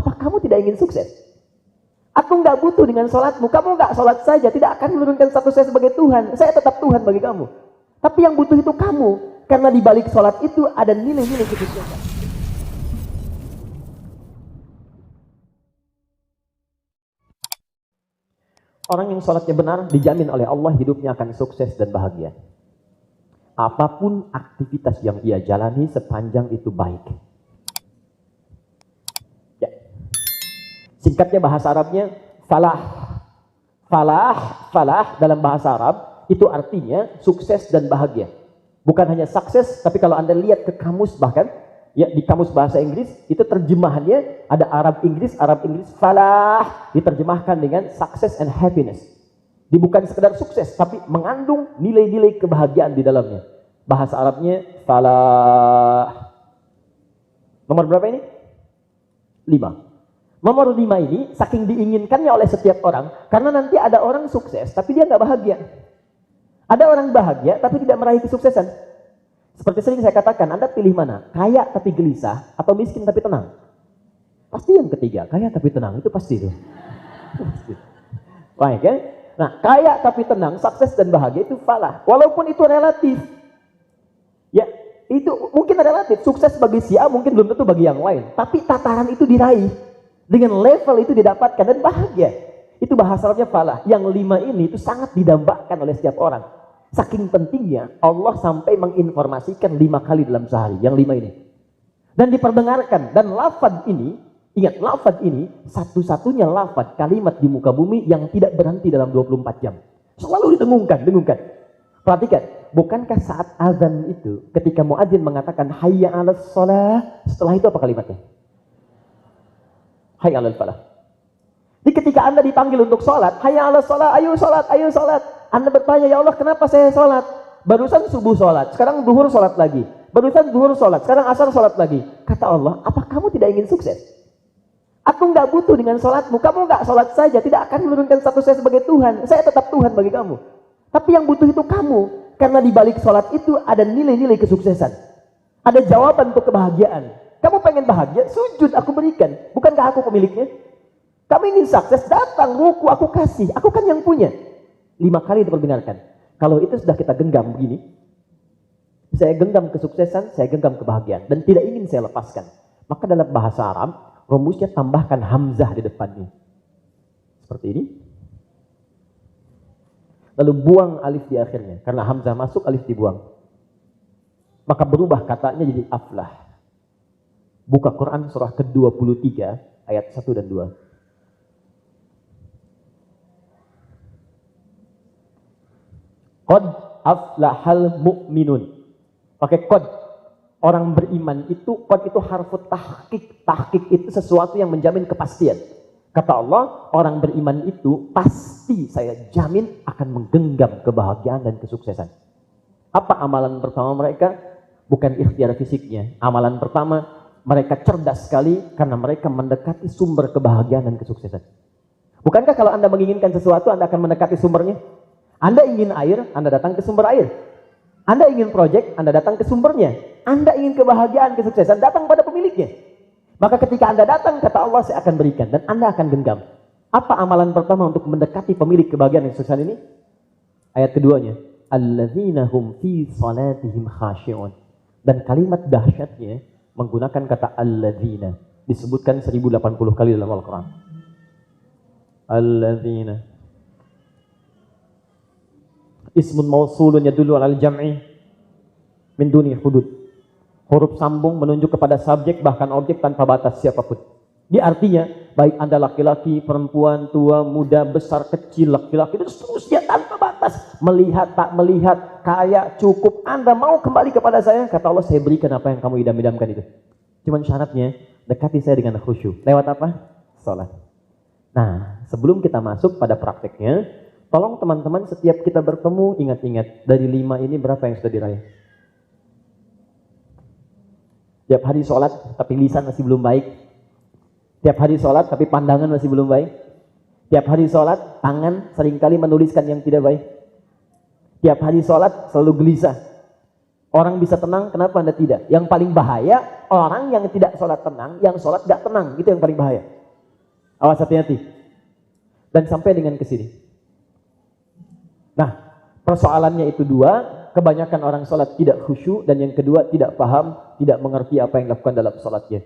apa kamu tidak ingin sukses? Aku nggak butuh dengan sholatmu. Kamu nggak sholat saja, tidak akan menurunkan status saya sebagai Tuhan. Saya tetap Tuhan bagi kamu. Tapi yang butuh itu kamu. Karena di balik sholat itu ada nilai-nilai kesuksesan. Orang yang sholatnya benar, dijamin oleh Allah hidupnya akan sukses dan bahagia. Apapun aktivitas yang ia jalani sepanjang itu baik. Ya. Singkatnya bahasa Arabnya, falah. Falah dalam bahasa Arab, itu artinya sukses dan bahagia. Bukan hanya sukses, tapi kalau Anda lihat ke kamus bahkan, ya di kamus bahasa Inggris, itu terjemahannya ada Arab Inggris, falah diterjemahkan dengan success and happiness. Dia bukan sekedar sukses, tapi mengandung nilai-nilai kebahagiaan di dalamnya. Bahasa Arabnya falah. Nomor berapa ini? 5. Nomor 5 ini saking diinginkannya oleh setiap orang, karena nanti ada orang sukses, tapi dia nggak bahagia. Ada orang bahagia, tapi tidak meraih kesuksesan. Seperti sering saya katakan, Anda pilih mana? Kaya tapi gelisah, atau miskin tapi tenang? Pasti yang ketiga, kaya tapi tenang, itu pasti itu. Baik kan? Nah, kaya tapi tenang, sukses dan bahagia itu falah. Walaupun itu relatif. Ya, itu mungkin relatif. Sukses bagi si A mungkin belum tentu bagi yang lain. Tapi tataran itu diraih. Dengan level itu didapatkan dan bahagia. Itu bahasa Arabnya falah. Yang 5 ini itu sangat didambakan oleh setiap orang. Saking pentingnya Allah sampai menginformasikan 5 kali dalam sehari. Yang 5 ini. Dan diperdengarkan. Dan lafaz ini, ingat lafaz ini satu-satunya lafaz kalimat di muka bumi yang tidak berhenti dalam 24 jam. Selalu didengungkan. Perhatikan, bukankah saat azan itu ketika muadzin mengatakan hayya 'alas shalah, setelah itu apa kalimatnya? Hayya 'alal falah. Jadi ketika Anda dipanggil untuk sholat, hayya 'alas shalah, ayo sholat. Anda bertanya, ya Allah kenapa saya sholat? Barusan subuh sholat, sekarang zuhur sholat lagi. Barusan zuhur sholat, sekarang asar sholat lagi. Kata Allah, apa kamu tidak ingin sukses? Aku nggak butuh dengan sholatmu. Kamu nggak sholat saja, tidak akan menurunkan status saya sebagai Tuhan. Saya tetap Tuhan bagi kamu. Tapi yang butuh itu kamu. Karena di balik sholat itu ada nilai-nilai kesuksesan. Ada jawaban untuk kebahagiaan. Kamu pengen bahagia? Sujud aku berikan. Bukankah aku pemiliknya? Kamu ingin sukses? Datang, ruku aku kasih. Aku kan yang punya. 5 kali diperdengarkan. Kalau itu sudah kita genggam begini, saya genggam kesuksesan, saya genggam kebahagiaan. Dan tidak ingin saya lepaskan. Maka dalam bahasa Arab, rumusnya tambahkan hamzah di depannya. Seperti ini. Lalu buang alif di akhirnya. Karena hamzah masuk, alif dibuang. Maka berubah katanya jadi aflah. Buka Quran surah ke-23 ayat 1 dan 2. Qad aflahal mu'minun. Pakai qad. Orang beriman itu, qad itu harfu tahqiq. Tahqiq itu sesuatu yang menjamin kepastian. Kata Allah, orang beriman itu pasti saya jamin akan menggenggam kebahagiaan dan kesuksesan. Apa amalan pertama mereka? Bukan ikhtiar fisiknya. Amalan pertama, mereka cerdas sekali karena mereka mendekati sumber kebahagiaan dan kesuksesan. Bukankah kalau Anda menginginkan sesuatu, Anda akan mendekati sumbernya? Anda ingin air, Anda datang ke sumber air. Anda ingin proyek, Anda datang ke sumbernya. Anda ingin kebahagiaan, kesuksesan, datang pada pemiliknya. Maka ketika Anda datang, kata Allah, saya akan berikan. Dan Anda akan genggam. Apa amalan pertama untuk mendekati pemilik kebahagiaan dan kesuksesan ini? Ayat keduanya. Alladzina hum fi salatihim khashi'un. Dan kalimat dahsyatnya menggunakan kata alladzina. Disebutkan 1080 kali dalam Al-Quran. Alladzina. Ismun mausulun yadullu alal jam'i min duni hudud. Huruf sambung menunjuk kepada subjek bahkan objek tanpa batas siapapun. Dia artinya baik Anda laki-laki, perempuan, tua, muda, besar, kecil, laki-laki dan seterusnya tanpa batas. Melihat, tak melihat, kaya, cukup. Anda mau kembali kepada saya, kata Allah, saya berikan apa yang kamu idam-idamkan itu. Cuman syaratnya dekati saya dengan khusyuk. Lewat apa? Salat. Nah, sebelum kita masuk pada prakteknya, tolong teman-teman setiap kita bertemu ingat-ingat dari 5 ini berapa yang sudah diraih? Tiap hari sholat tapi lisan masih belum baik. Tiap hari sholat tapi pandangan masih belum baik. Tiap hari sholat tangan seringkali menuliskan yang tidak baik. Tiap hari sholat selalu gelisah. Orang bisa tenang, kenapa Anda tidak? Yang paling bahaya orang yang tidak sholat tenang, yang sholat gak tenang, itu yang paling bahaya. Awas hati-hati. Dan sampai dengan ke sini. Nah, persoalannya itu dua, kebanyakan orang sholat tidak khusyuk, dan yang kedua tidak paham, tidak mengerti apa yang dilakukan dalam sholatnya.